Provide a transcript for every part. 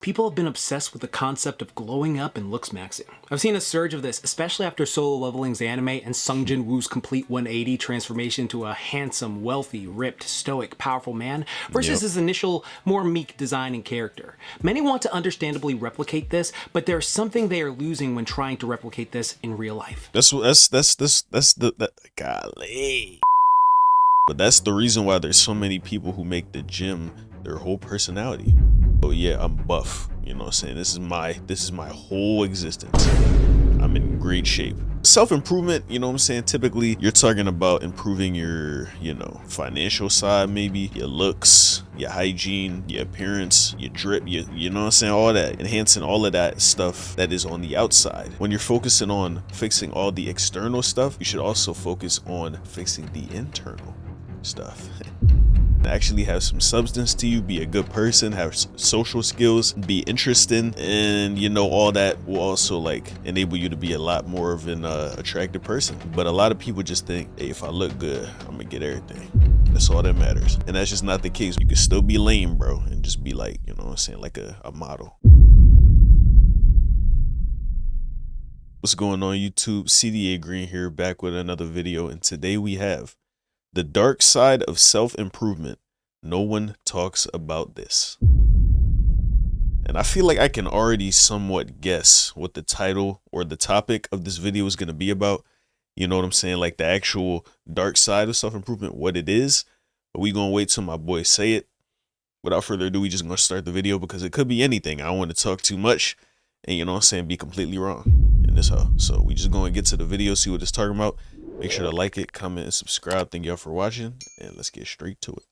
People have been obsessed with the concept of glowing up and looks maxing. I've seen a surge of this, especially after Solo Leveling's anime and Sung Jin Woo's complete 180 transformation to a handsome, wealthy, ripped, stoic, powerful man versus his initial, more meek design and character. Many want to understandably replicate this, but there's something they are losing when trying to replicate this in real life. That's golly. But that's the reason why there's so many people who make the gym their whole personality. Oh yeah, I'm buff. You know what I'm saying? This is my whole existence. I'm in great shape. Self-improvement, you know what I'm saying? Typically, you're talking about improving your, financial side, maybe your looks, your hygiene, your appearance, your drip, you know what I'm saying? All that, enhancing all of that stuff that is on the outside. When you're focusing on fixing all the external stuff, you should also focus on fixing the internal stuff. Actually have some substance to you, be a good person, have social skills, be interesting, and all that will also like enable you to be a lot more of an attractive person. But a lot of people just think, hey, if I look good, I'm gonna get everything. That's all that matters. And that's just not the case. You can still be lame, bro, and just be like, you know what I'm saying, like a model. What's going on, YouTube? CDA Green here, back with another video, and today we have the dark side of self-improvement. No one talks about this. And I feel like I can already somewhat guess what the title or the topic of this video is going to be about. You know what I'm saying? Like the actual dark side of self-improvement, what it is. But we going to wait till my boy say it. Without further ado, we just going to start the video because it could be anything. I don't want to talk too much and, you know what I'm saying, be completely wrong in this hoe. So we just going to get to the video, see what it's talking about. Make sure to like it, comment, and subscribe. Thank y'all for watching, and let's get straight to it.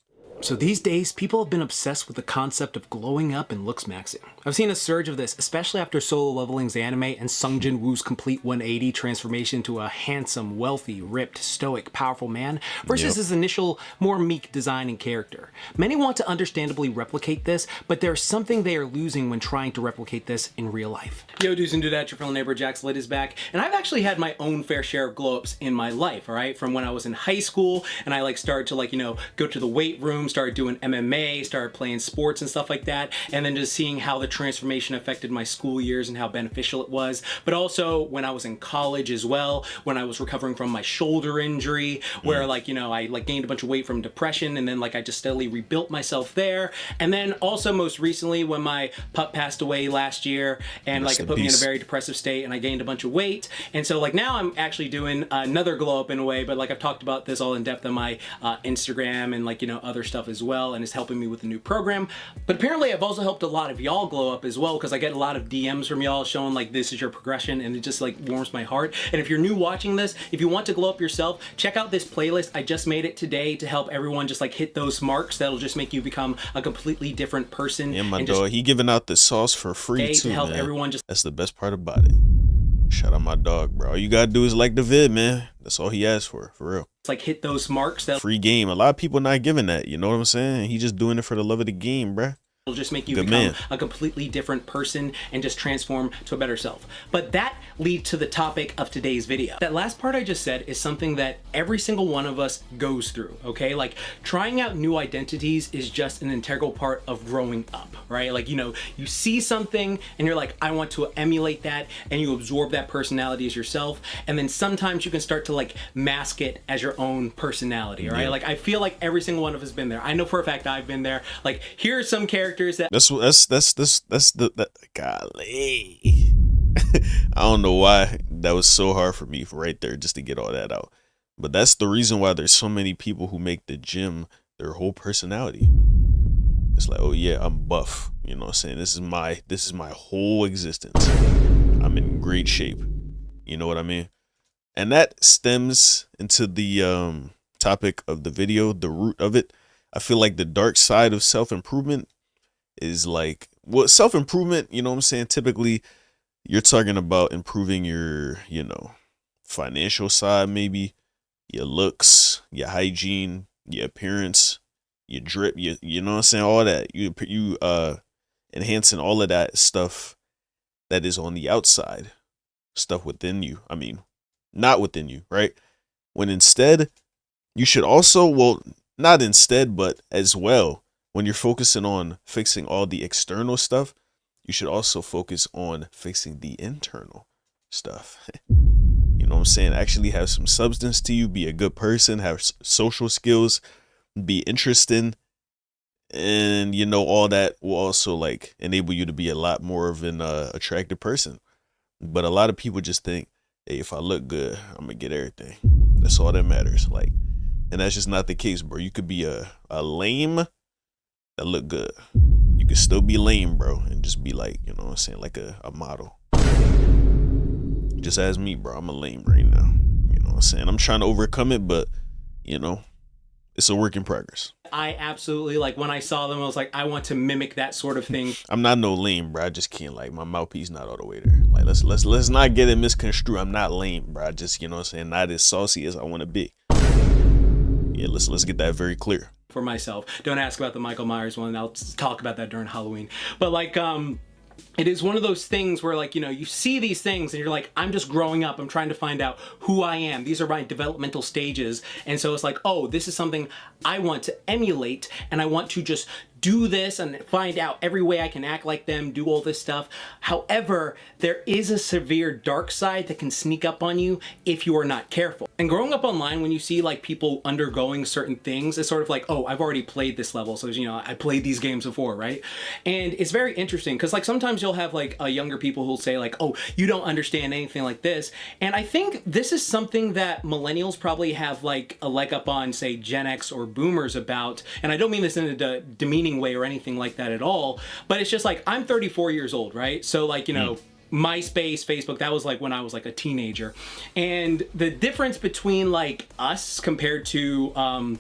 So these days, people have been obsessed with the concept of glowing up and looks maxing. I've seen a surge of this, especially after Solo Leveling's anime and Sung Jin Woo's complete 180 transformation to a handsome, wealthy, ripped, stoic, powerful man versus his initial, more meek design and character. Many want to understandably replicate this, but there's something they are losing when trying to replicate this in real life. Yo, dudes and dudettes, your fellow neighbor Jax Lit is back, and I've actually had my own fair share of glow-ups in my life, all right? From when I was in high school and I started to go to the weight room, started doing MMA, started playing sports and stuff like that, and then just seeing how the transformation affected my school years and how beneficial it was. But also when I was in college as well, when I was recovering from my shoulder injury, where I gained a bunch of weight from depression, and then I just steadily rebuilt myself there. And then also most recently when my pup passed away last year, and it put me in a very depressive state, and I gained a bunch of weight. And so now I'm actually doing another glow up in a way, but I've talked about this all in depth on my Instagram and other stuff as well, and is helping me with the new program. But apparently I've also helped a lot of y'all glow up as well, because I get a lot of DMs from y'all showing this is your progression, and it just warms my heart. And if you're new watching this, if you want to glow up yourself, check out this playlist. I just made it today to help everyone just hit those marks that'll just make you become a completely different person. Yeah, my dog, he giving out the sauce for free too, to help man. Everyone That's the best part about it. Shout out my dog, bro. All you gotta do is like the vid, man. That's all he asked for real. Hit those marks. Free game. A lot of people not giving that, you know what I'm saying? He just doing it for the love of the game, bruh. It'll just make you become a completely different person and just transform to a better self. But that leads to the topic of today's video. That last part I just said is something that every single one of us goes through, okay? Trying out new identities is just an integral part of growing up, right? You see something and you're like, I want to emulate that, and you absorb that personality as yourself. And then sometimes you can start to mask it as your own personality, right? I feel like every single one of us has been there. I know for a fact I've been there. Here are some characters that golly. I don't know why that was so hard for me right there just to get all that out. But that's the reason why there's so many people who make the gym their whole personality. It's like, oh yeah, I'm buff. You know what I'm saying? This is my whole existence. I'm in great shape. You know what I mean? And that stems into the topic of the video, the root of it. I feel like the dark side of self-improvement is self-improvement, you know what I'm saying? Typically, you're talking about improving your, financial side, maybe your looks, your hygiene, your appearance, your drip, you know what I'm saying? All that. You enhancing all of that stuff that is on the outside, stuff within you. I mean, not within you, right? When instead, you should also, not instead, but as well, when you're focusing on fixing all the external stuff, you should also focus on fixing the internal stuff. You know what I'm saying? Actually have some substance to you, be a good person, have social skills, be interesting, and you know, all that will also like enable you to be a lot more of an attractive person. But a lot of people just think, hey, if I look good, I'm gonna get everything. That's all that matters. Like, and that's just not the case, bro. You could be a lame that look good. You could still be lame, bro, and just be like, you know what I'm saying, like a model. Just ask me, bro. I'm a lame right now. You know what I'm saying? I'm trying to overcome it, but you know, it's a work in progress. I absolutely, like, when I saw them, I was like, I want to mimic that sort of thing. I'm not no lame, bro. I just can't, like, my mouthpiece not all the way there. Like, let's not get it misconstrued. I'm not lame, bro. I just, you know what I'm saying, not as saucy as I want to be. Yeah, let's get that very clear. For myself. Don't ask about the Michael Myers one. I'll talk about that during Halloween. But like, it is one of those things where, like, you know, you see these things and you're like, I'm just growing up. I'm trying to find out who I am. These are my developmental stages. And so it's like, oh, this is something I want to emulate, and I want to just do this and find out every way I can act like them, do all this stuff. However, there is a severe dark side that can sneak up on you if you are not careful. And growing up online, when you see like people undergoing certain things, it's sort of like, oh, I've already played this level. So, you know, I played these games before, right? And it's very interesting because like sometimes you'll have like younger people who'll say like, oh, you don't understand anything like this. And I think this is something that millennials probably have like a leg up on, say, Gen X or boomers about. And I don't mean this in a demeaning way or anything like that at all, but it's just like, I'm 34 years old, right? So like, you know, MySpace, Facebook, that was like when I was like a teenager. And the difference between like us compared to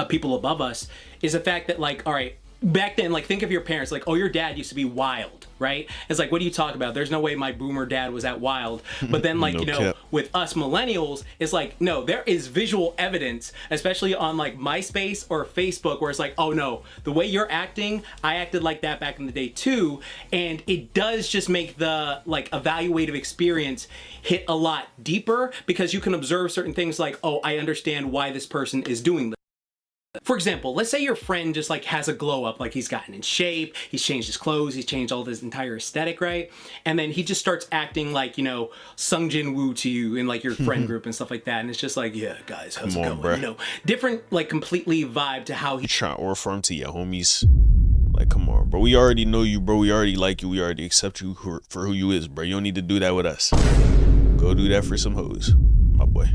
people above us is the fact that like, all right, back then, like, think of your parents, like, oh, your dad used to be wild, right? It's like, what do you talk about? There's no way my boomer dad was that wild. But then, like, No you know, cap. with us millennials, it's like, no, there is visual evidence, especially on like MySpace or Facebook, where it's like, oh no, the way you're acting, I acted like that back in the day too. And it does just make the like evaluative experience hit a lot deeper, because you can observe certain things like, oh, I understand why this person is doing this. For example, let's say your friend just like has a glow up, like he's gotten in shape, he's changed his clothes, he's changed all his entire aesthetic, right? And then he just starts acting like, you know, Sung Jin Woo to you in like your friend group and stuff like that. And it's just like, yeah, guys, how's it going? Bruh. You know, different, like completely vibe to how he You trying to orphan to your homies. Like, come on, bro. We already know you, bro. We already like you. We already accept you for who you is, bro. You don't need to do that with us. Go do that for some hoes, my boy.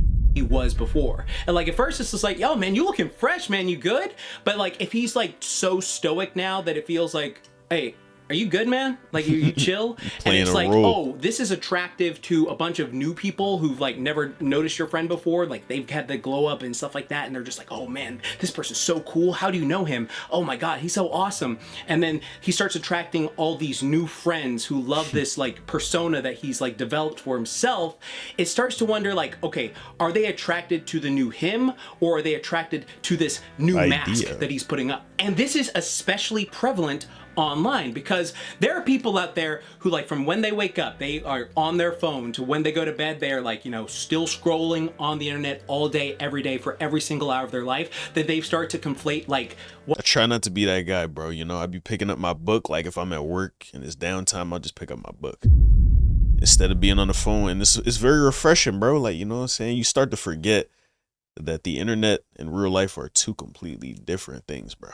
was before. And like at first it's just like, yo man, you looking fresh, man, you good? But like if he's like so stoic now that it feels like, hey, are you good, man? Like you chill? And Playing it's a like, role. oh, this is attractive to a bunch of new people who've like never noticed your friend before. Like they've had the glow up and stuff like that, and they're just like, oh man, this person's so cool. How do you know him? Oh my god, he's so awesome. And then he starts attracting all these new friends who love this like persona that he's like developed for himself. It starts to wonder like, okay, are they attracted to the new him, or are they attracted to this new mask Idea. that he's putting up? And this is especially prevalent online, because there are people out there who like from when they wake up they are on their phone to when they go to bed they are like, you know, still scrolling on the internet all day every day for every single hour of their life, that they start to conflate like what I try not to be that guy, bro. You know, I be picking up my book. Like if I'm at work and it's downtime, I'll just pick up my book instead of being on the phone. And it's very refreshing, bro. Like, you know what I'm saying? You start to forget that the internet and real life are two completely different things, bro.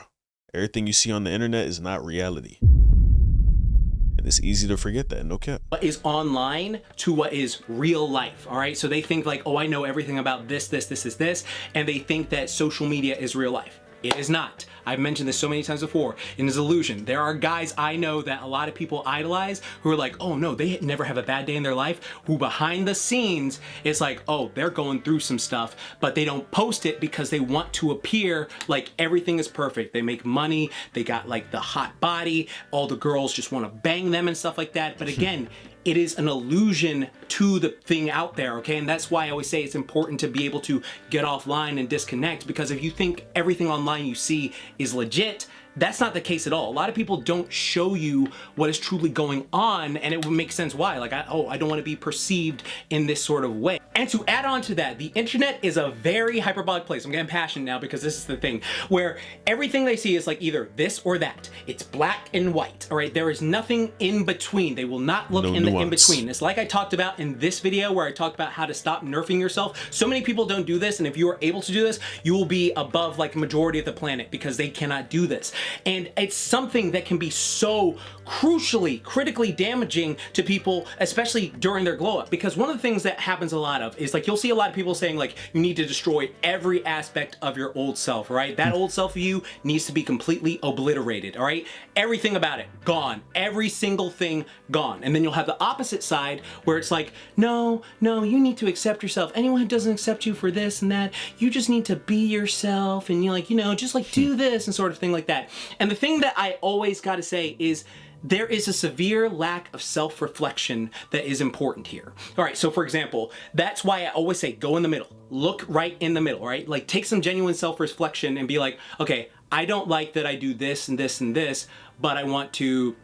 Everything you see on the internet is not reality. And it's easy to forget that, no cap. is online to what is real life. All right, so they think like, oh, I know everything about this, and they think that social media is real life. It is not. I've mentioned this so many times before. It is illusion. There are guys I know that a lot of people idolize who are like, oh no, they never have a bad day in their life, who behind the scenes it's like, oh, they're going through some stuff, but they don't post it because they want to appear like everything is perfect. They make money, they got like the hot body, all the girls just want to bang them and stuff like that. But again, it is an illusion to the thing out there, okay? And that's why I always say it's important to be able to get offline and disconnect, because if you think everything online you see is legit, that's not the case at all. A lot of people don't show you what is truly going on, and it would make sense why. Like, I don't want to be perceived in this sort of way. And to add on to that, the internet is a very hyperbolic place. I'm getting passionate now because this is the thing where everything they see is like either this or that. It's black and white, all right? There is nothing in between. They will not look in the in-between. It's like I talked about in this video where I talked about how to stop nerfing yourself. So many people don't do this, and if you are able to do this, you will be above like majority of the planet because they cannot do this. And it's something that can be so crucially, critically damaging to people, especially during their glow up. Because one of the things that happens a lot of is like, you'll see a lot of people saying like, you need to destroy every aspect of your old self, right? That old self of you needs to be completely obliterated, all right? Everything about it, gone. Every single thing, gone. And then you'll have the opposite side where it's like, no, you need to accept yourself. Anyone who doesn't accept you for this and that, you just need to be yourself, and you like, just like do this and sort of thing like that. And the thing that I always got to say is there is a severe lack of self-reflection that is important here. All right, so for example, that's why I always say go in the middle. Look right in the middle, right? Like take some genuine self-reflection and be like, okay, I don't like that I do this and this and this, but I want to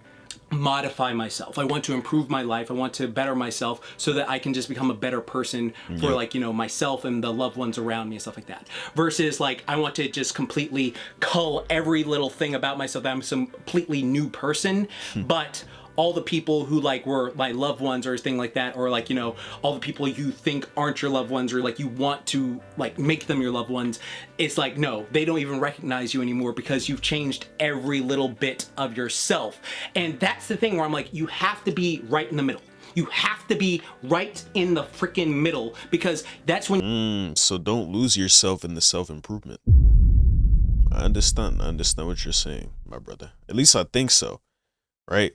modify myself. I want to improve my life. I want to better myself so that I can just become a better person for like, myself and the loved ones around me and stuff like that. Versus like, I want to just completely cull every little thing about myself that I'm some completely new person, but all the people who like were my loved ones or a thing like that, or like, all the people you think aren't your loved ones or like you want to like make them your loved ones, it's like, no, they don't even recognize you anymore because you've changed every little bit of yourself. And that's the thing where I'm like, you have to be right in the middle. You have to be right in the freaking middle, because that's when so don't lose yourself in the self-improvement. I understand what you're saying, my brother. At least I think so, right?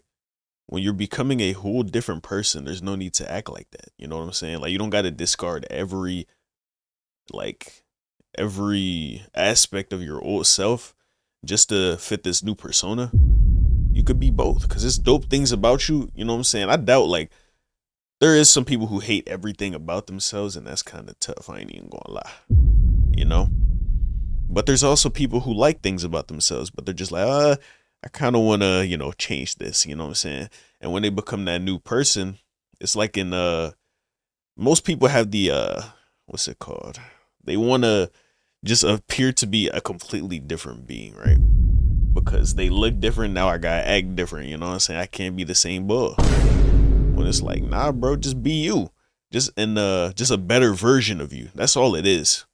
When you're becoming a whole different person, there's no need to act like that. You know what I'm saying? Like, you don't got to discard every aspect of your old self just to fit this new persona. You could be both, because it's dope things about you. You know what I'm saying? I doubt, like, there is some people who hate everything about themselves, and that's kind of tough. I ain't even gonna lie, But there's also people who like things about themselves, but they're just like, I kind of want to, change this, you know what I'm saying? And when they become that new person, it's like in, most people have the, what's it called? They want to just appear to be a completely different being, right? Because they look different, now I gotta act different, you know what I'm saying? I can't be the same bull. When it's like, nah, bro, just be you. Just a better version of you. That's all it is.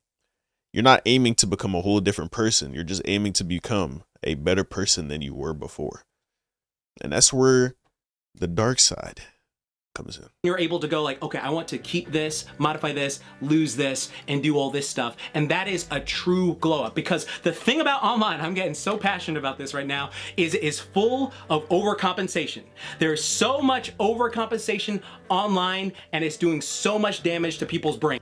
You're not aiming to become a whole different person. You're just aiming to become a better person than you were before. And that's where the dark side comes in. You're able to go like, okay, I want to keep this, modify this, lose this, and do all this stuff. And that is a true glow up, because the thing about online, I'm getting so passionate about this right now, is full of overcompensation. There's so much overcompensation online, and it's doing so much damage to people's brains.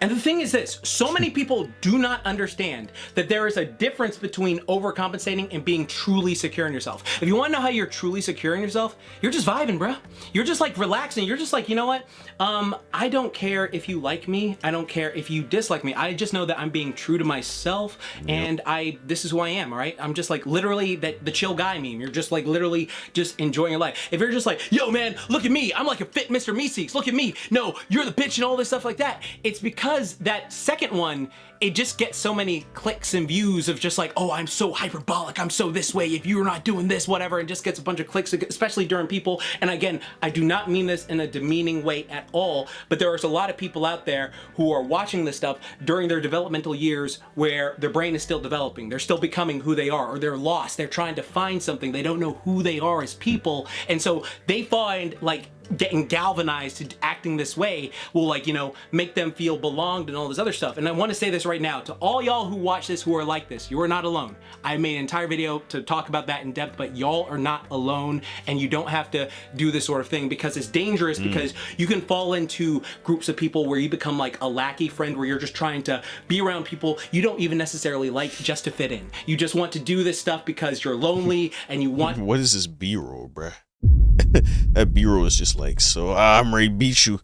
And the thing is this, so many people do not understand that there is a difference between overcompensating and being truly secure in yourself. If you want to know how you're truly secure in yourself, you're just vibing, bro. You're just like relaxing. You're just like, you know what? I don't care if you like me. I don't care if you dislike me. I just know that I'm being true to myself, and this is who I am, all right? I'm just like literally the chill guy meme. You're just like literally just enjoying your life. If you're just like, yo man, look at me. I'm like a fit Mr. Meeseeks. Look at me. No, you're the bitch and all this stuff like that. It's because that second one, it just gets so many clicks and views of just like, oh, I'm so hyperbolic, I'm so this way, if you're not doing this, whatever, and just gets a bunch of clicks, especially during people. And again, I do not mean this in a demeaning way at all, but there is a lot of people out there who are watching this stuff during their developmental years where their brain is still developing, they're still becoming who they are, or they're lost, they're trying to find something, they don't know who they are as people, and so they find like getting galvanized to acting this way will like, make them feel belonged and all this other stuff. And I want to say this right now to all y'all who watch this who are like this, you are not alone. I made an entire video to talk about that in depth, but y'all are not alone, and you don't have to do this sort of thing, because it's dangerous, because you can fall into groups of people where you become like a lackey friend, where you're just trying to be around people you don't even necessarily like just to fit in. You just want to do this stuff because you're lonely and you want... What is this B-roll, bruh? That B-roll is just like, so I'm ready to beat you.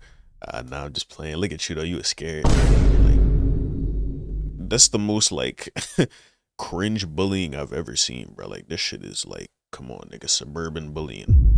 Nah, I'm just playing. Look at you though, you was scared. Like, that's the most like cringe bullying I've ever seen, bro. Like, this shit is like, come on, nigga, suburban bullying.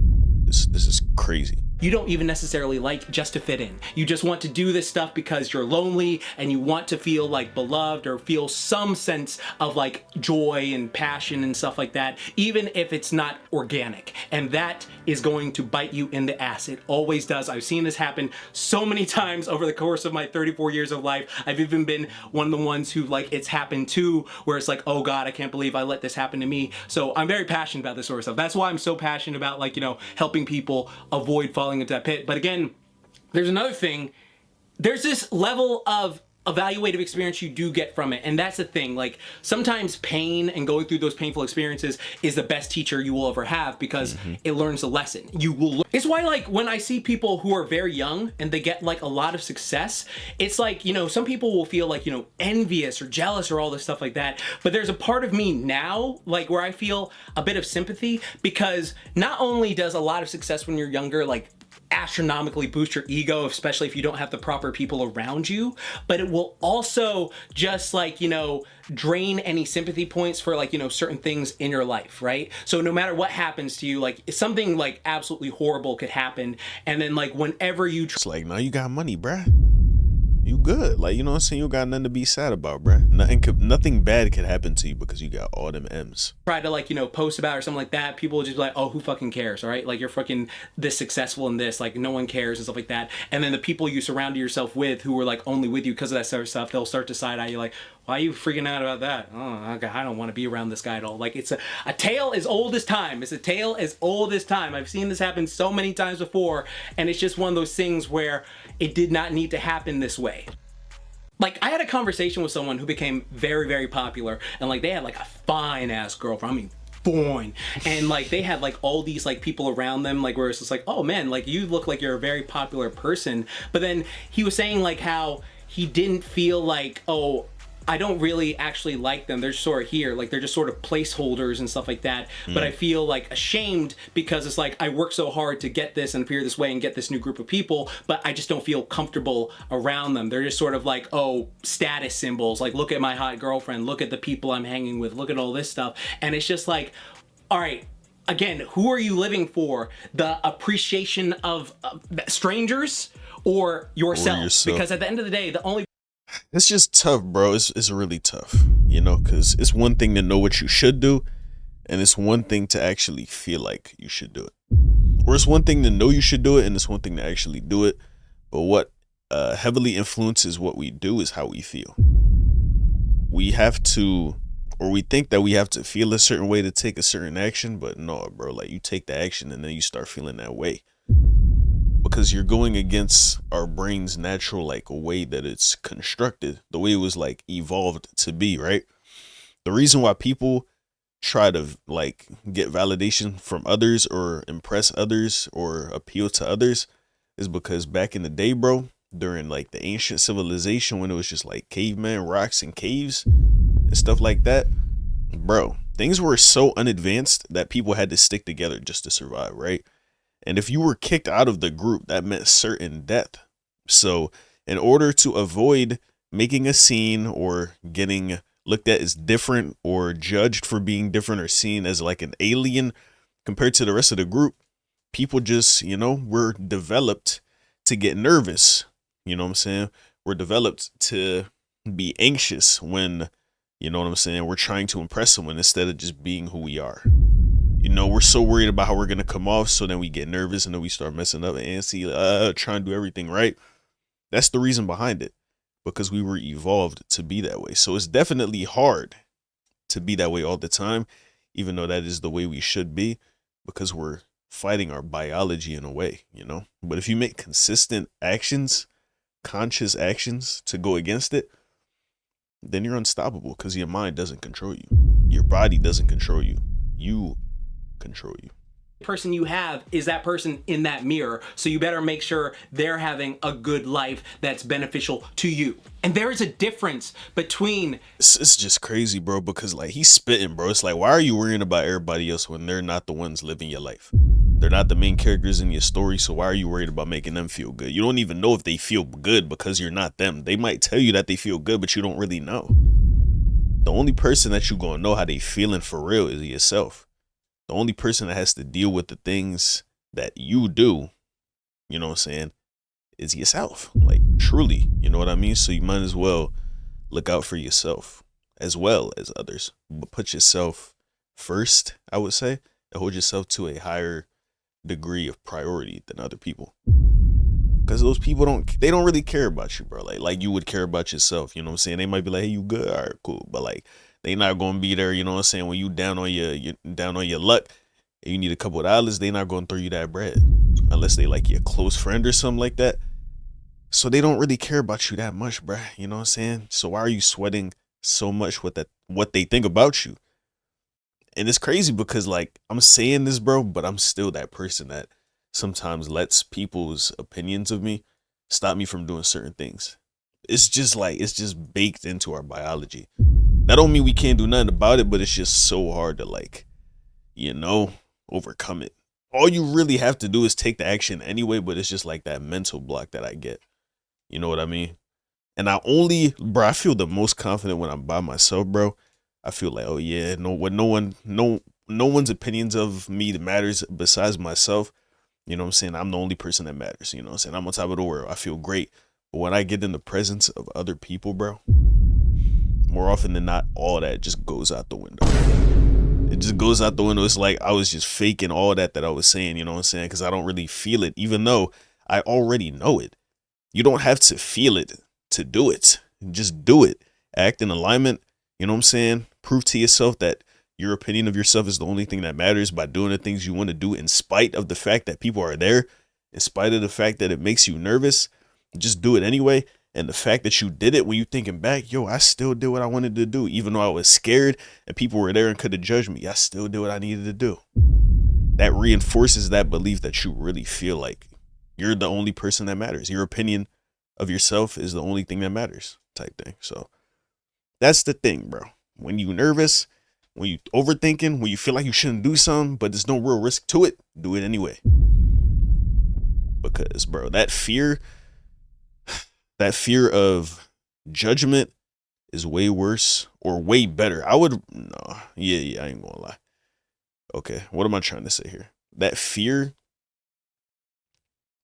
This is crazy. You don't even necessarily like just to fit in. You just want to do this stuff because you're lonely and you want to feel like beloved or feel some sense of like joy and passion and stuff like that, even if it's not organic. And that is going to bite you in the ass. It always does. I've seen this happen so many times over the course of my 34 years of life. I've even been one of the ones who like it's happened to, where it's like, oh God, I can't believe I let this happen to me. So I'm very passionate about this sort of stuff. That's why I'm so passionate about like, you know, helping people avoid falling into that pit. But again, there's another thing. There's this level of evaluative experience you do get from it, and that's the thing. Like, sometimes pain and going through those painful experiences is the best teacher you will ever have, because it learns the lesson. You will it's why, like, when I see people who are very young and they get like a lot of success, it's like, you know, some people will feel like, you know, envious or jealous or all this stuff like that. But there's a part of me now, like, where I feel a bit of sympathy, because not only does a lot of success when you're younger, like, astronomically boost your ego, especially if you don't have the proper people around you, but it will also just, like, you know, drain any sympathy points for, like, you know, certain things in your life, right? So no matter what happens to you, like, something like absolutely horrible could happen, and then like whenever you It's like, now you got money, bruh. You good. Like, you know what I'm saying? You got nothing to be sad about, bruh. Nothing bad could happen to you because you got all them M's. try to, like, you know, post about it or something like that, people will just be like, oh, who fucking cares, all right? Like, you're fucking this successful in this, like, no one cares and stuff like that. And then the people you surrounded yourself with who were like only with you because of that sort of stuff, they'll start to side eye you like, why are you freaking out about that? Oh, okay, I don't want to be around this guy at all. Like, it's a tale as old as time. It's a tale as old as time. I've seen this happen so many times before, and it's just one of those things where it did not need to happen this way. Like, I had a conversation with someone who became very, very popular, and like they had like a fine ass girlfriend. I mean, fine. And like they had like all these like people around them, like, where it's just like, oh man, like you look like you're a very popular person. But then he was saying like how he didn't feel like, oh, I don't really actually like them. They're just sort of here. Like, they're just sort of placeholders and stuff like that. But I feel like ashamed because it's like, I work so hard to get this and appear this way and get this new group of people, but I just don't feel comfortable around them. They're just sort of like, oh, status symbols. Like, look at my hot girlfriend. Look at the people I'm hanging with. Look at all this stuff. And it's just like, all right, again, who are you living for? The appreciation of strangers or yourself? Because at the end of the day, the only It's just tough, bro. It's really tough, you know, because it's one thing to know what you should do, and it's one thing to actually feel like you should do it. Or it's one thing to know you should do it, and it's one thing to actually do it. But what heavily influences what we do is how we feel. We have to, or we think that we have to feel a certain way to take a certain action, but no, bro. Like, you take the action and then you start feeling that way. Because you're going against our brain's natural, like, way that it's constructed, the way it was like evolved to be, right? The reason why people try to like get validation from others or impress others or appeal to others is because back in the day, bro, during like the ancient civilization, when it was just like cavemen, rocks, and caves and stuff like that, bro, things were so unadvanced that people had to stick together just to survive, right? And if you were kicked out of the group, that meant certain death. So in order to avoid making a scene or getting looked at as different or judged for being different or seen as like an alien compared to the rest of the group, people just, you know, were developed to get nervous. You know what I'm saying? We're developed to be anxious when, you know what I'm saying, we're trying to impress someone instead of just being who we are. You know, we're so worried about how we're going to come off, so then we get nervous and then we start messing up and antsy, trying to do everything right. That's the reason behind it, because we were evolved to be that way. So it's definitely hard to be that way all the time, even though that is the way we should be, because we're fighting our biology in a way, you know. But if you make consistent actions, conscious actions to go against it, then you're unstoppable, because your mind doesn't control you. Your body doesn't control you. You control you. Person you have is that person in that mirror, so you better make sure they're having a good life that's beneficial to you. And there is a difference between it's just crazy, bro, because like he's spitting, bro. It's like, why are you worrying about everybody else when they're not the ones living your life? They're not the main characters in your story, so why are you worried about making them feel good? You don't even know if they feel good because you're not them. They might tell you that they feel good, but you don't really know. The only person that you gonna know how they feeling for real is yourself. The only person that has to deal with the things that you do, you know what I'm saying, is yourself. Like, truly, you know what I mean? So you might as well look out for yourself as well as others, but put yourself first, I would say, and hold yourself to a higher degree of priority than other people. Because those people they don't really care about you, bro. Like you would care about yourself, you know what I'm saying? They might be like, hey, you good? All right, cool. But like, they not gonna be there, you know what I'm saying, when you down on your luck and you need a couple of dollars, they not gonna throw you that bread. Unless they like your close friend or something like that. So they don't really care about you that much, bro. You know what I'm saying? So why are you sweating so much with that, what they think about you? And it's crazy because like, I'm saying this, bro, but I'm still that person that sometimes lets people's opinions of me stop me from doing certain things. It's just baked into our biology. That don't mean we can't do nothing about it, but it's just so hard to like, you know, overcome it. All you really have to do is take the action anyway, but it's just like that mental block that I get. You know what I mean? And I feel the most confident when I'm by myself, bro. I feel like, oh yeah, no one's opinions of me that matters besides myself. You know what I'm saying? I'm the only person that matters. You know what I'm saying? I'm on top of the world. I feel great. But when I get in the presence of other people, bro, more often than not, all that just goes out the window. It just goes out the window. It's like I was just faking all that I was saying, you know what I'm saying? Because I don't really feel it, even though I already know it. You don't have to feel it to do it. Just do it. Act in alignment. You know what I'm saying? Prove to yourself that your opinion of yourself is the only thing that matters by doing the things you want to do in spite of the fact that people are there, in spite of the fact that it makes you nervous. Just do it anyway. And the fact that you did it, when you thinking back, yo, I still did what I wanted to do. Even though I was scared and people were there and could have judged me, I still did what I needed to do. That reinforces that belief that you really feel like you're the only person that matters. Your opinion of yourself is the only thing that matters, type thing. So that's the thing, bro. When you nervous, when you overthinking, when you feel like you shouldn't do something, but there's no real risk to it, do it anyway. Because, bro, that fear of judgment is way worse or way better. I ain't gonna lie. Okay, what am I trying to say here? That fear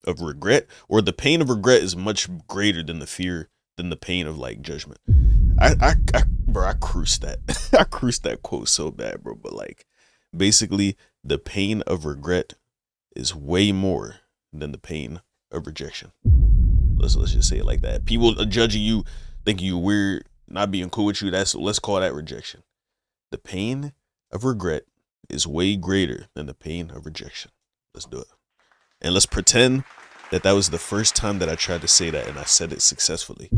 of regret, or the pain of regret, is much greater than the pain of like judgment. Bro, I cruised that. I cruised that quote so bad, bro. But like, basically, the pain of regret is way more than the pain of rejection. Let's just say it like that. People are judging you, thinking you weird, not being cool with you. Let's call that rejection. The pain of regret is way greater than the pain of rejection. Let's do it. And let's pretend that was the first time that I tried to say that and I said it successfully.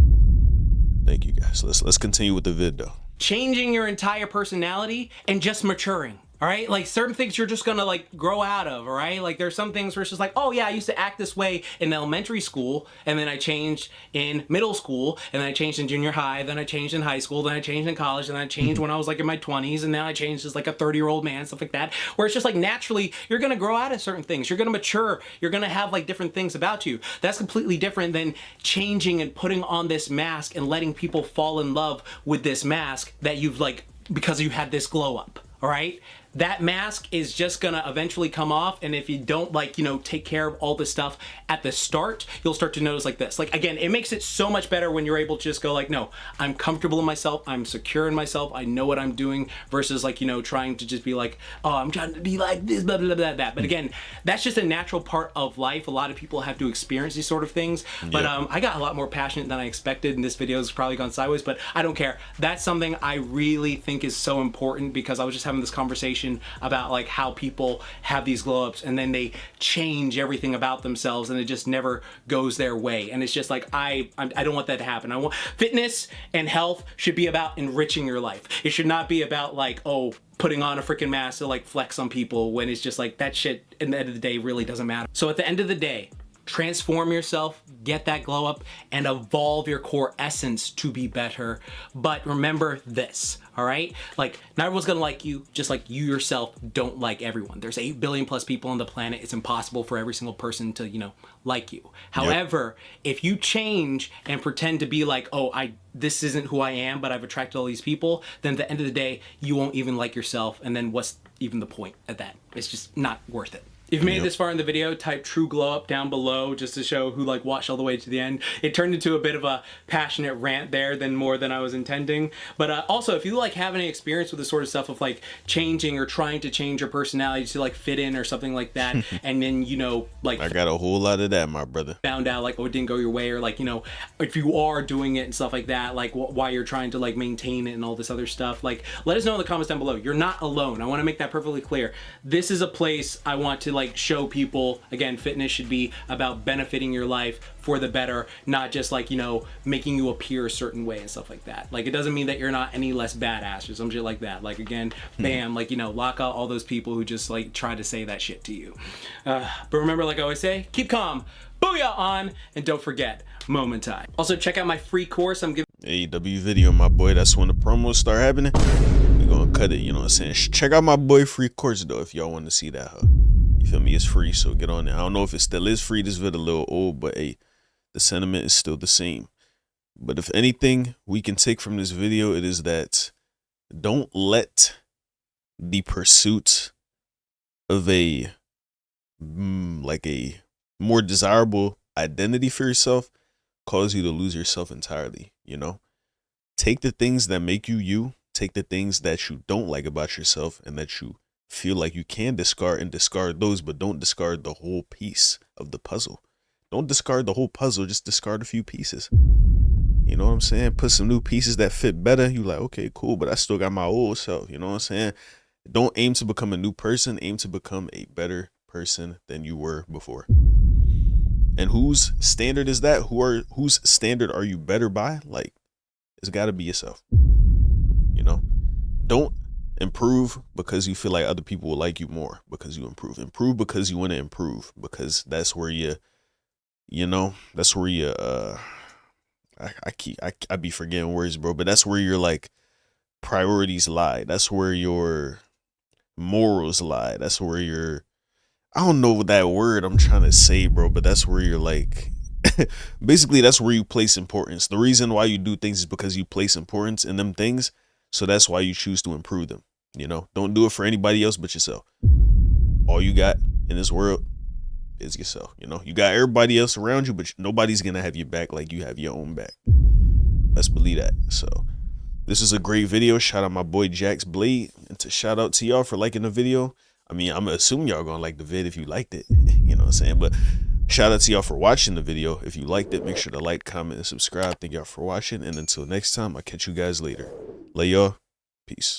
Thank you, guys. Let's continue with the vid, though. Changing your entire personality and just maturing. All right, like certain things you're just gonna like grow out of. All right, like there's some things where it's just like, oh yeah, I used to act this way in elementary school, and then I changed in middle school, and then I changed in junior high, then I changed in high school, then I changed in college, and then I changed when I was like in my 20s, and now I changed as like a 30-year-old man, stuff like that. Where it's just like naturally you're gonna grow out of certain things, you're gonna mature, you're gonna have like different things about you. That's completely different than changing and putting on this mask and letting people fall in love with this mask that you've like because you had this glow up. All right, that mask is just gonna eventually come off, and if you don't like, you know, take care of all this stuff at the start, you'll start to notice like this. Like again, it makes it so much better when you're able to just go like, no, I'm comfortable in myself, I'm secure in myself, I know what I'm doing, versus like, you know, trying to just be like, oh, I'm trying to be like this, blah, blah, blah, blah. But again, that's just a natural part of life. A lot of people have to experience these sort of things. But I got a lot more passionate than I expected, and this video has probably gone sideways, but I don't care. That's something I really think is so important, because I was just having this conversation about like how people have these glow ups and then they change everything about themselves and it just never goes their way. And it's just like, I don't want that to happen. I want fitness and health should be about enriching your life. It should not be about like, oh, putting on a freaking mask to like flex on people, when it's just like that shit at the end of the day really doesn't matter. So at the end of the day, transform yourself, get that glow up, and evolve your core essence to be better. But remember this, all right? Like, not everyone's gonna like you, just like you yourself don't like everyone. There's 8 billion plus people on the planet. It's impossible for every single person to, you know, like you. However, if you change and pretend to be like, oh, this isn't who I am, but I've attracted all these people, then at the end of the day, you won't even like yourself. And then what's even the point at that? It's just not worth it. If you made it this far in the video, type true glow up down below just to show who like watched all the way to the end. It turned into a bit of a passionate rant there than more than I was intending. But also, if you like have any experience with this sort of stuff of like changing or trying to change your personality to like fit in or something like that, and then, you know, like I got a whole lot of that, my brother. Found out like, oh, it didn't go your way, or like, you know, if you are doing it and stuff like that, like why you're trying to like maintain it and all this other stuff, like let us know in the comments down below. You're not alone. I want to make that perfectly clear. This is a place I want to like show people, again, fitness should be about benefiting your life for the better, not just like, you know, making you appear a certain way and stuff like that. Like, it doesn't mean that you're not any less badass or some shit like that. Like, again, bam, like, you know, lock out all those people who just like try to say that shit to you. But remember, like I always say, keep calm, booyah on, and don't forget, moment time. Also, check out my free course I'm giving. AEW video, my boy. That's when the promos start happening. We're gonna cut it, you know what I'm saying? Check out my boy free course though if y'all want to see that, huh? You feel me? It's free, so get on there. I don't know if it still is free. This video a little old, but hey, the sentiment is still the same. But if anything we can take from this video, it is that don't let the pursuit of a like a more desirable identity for yourself cause you to lose yourself entirely. You know, take the things that make you you, take the things that you don't like about yourself and that you feel like you can discard, and discard those, but don't discard the whole piece of the puzzle. Don't discard the whole puzzle, just discard a few pieces. You know what I'm saying? Put some new pieces that fit better. You like, okay, cool, but I still got my old self. You know what I'm saying? Don't aim to become a new person, aim to become a better person than you were before. And whose standard is that? Whose standard are you better by? Like, it's got to be yourself. You know, don't improve because you feel like other people will like you more because you improve. Improve because you want to improve, because that's where that's where I be forgetting words, bro, but that's where your like priorities lie. That's where your morals lie. That's where your, I don't know what that word I'm trying to say, bro, but that's where you're like, basically that's where you place importance. The reason why you do things is because you place importance in them things. So that's why you choose to improve them. You know, don't do it for anybody else but yourself. All you got in this world is yourself. You know, you got everybody else around you, but nobody's going to have your back like you have your own back. Let's believe that. So this is a great video. Shout out my boy Jax Blade, and to shout out to y'all for liking the video. I mean, I'm assuming y'all gonna like the vid if you liked it, you know what I'm saying? But shout out to y'all for watching the video. If you liked it, make sure to like, comment, and subscribe. Thank y'all for watching. And until next time, I'll catch you guys later. Love y'all. Peace.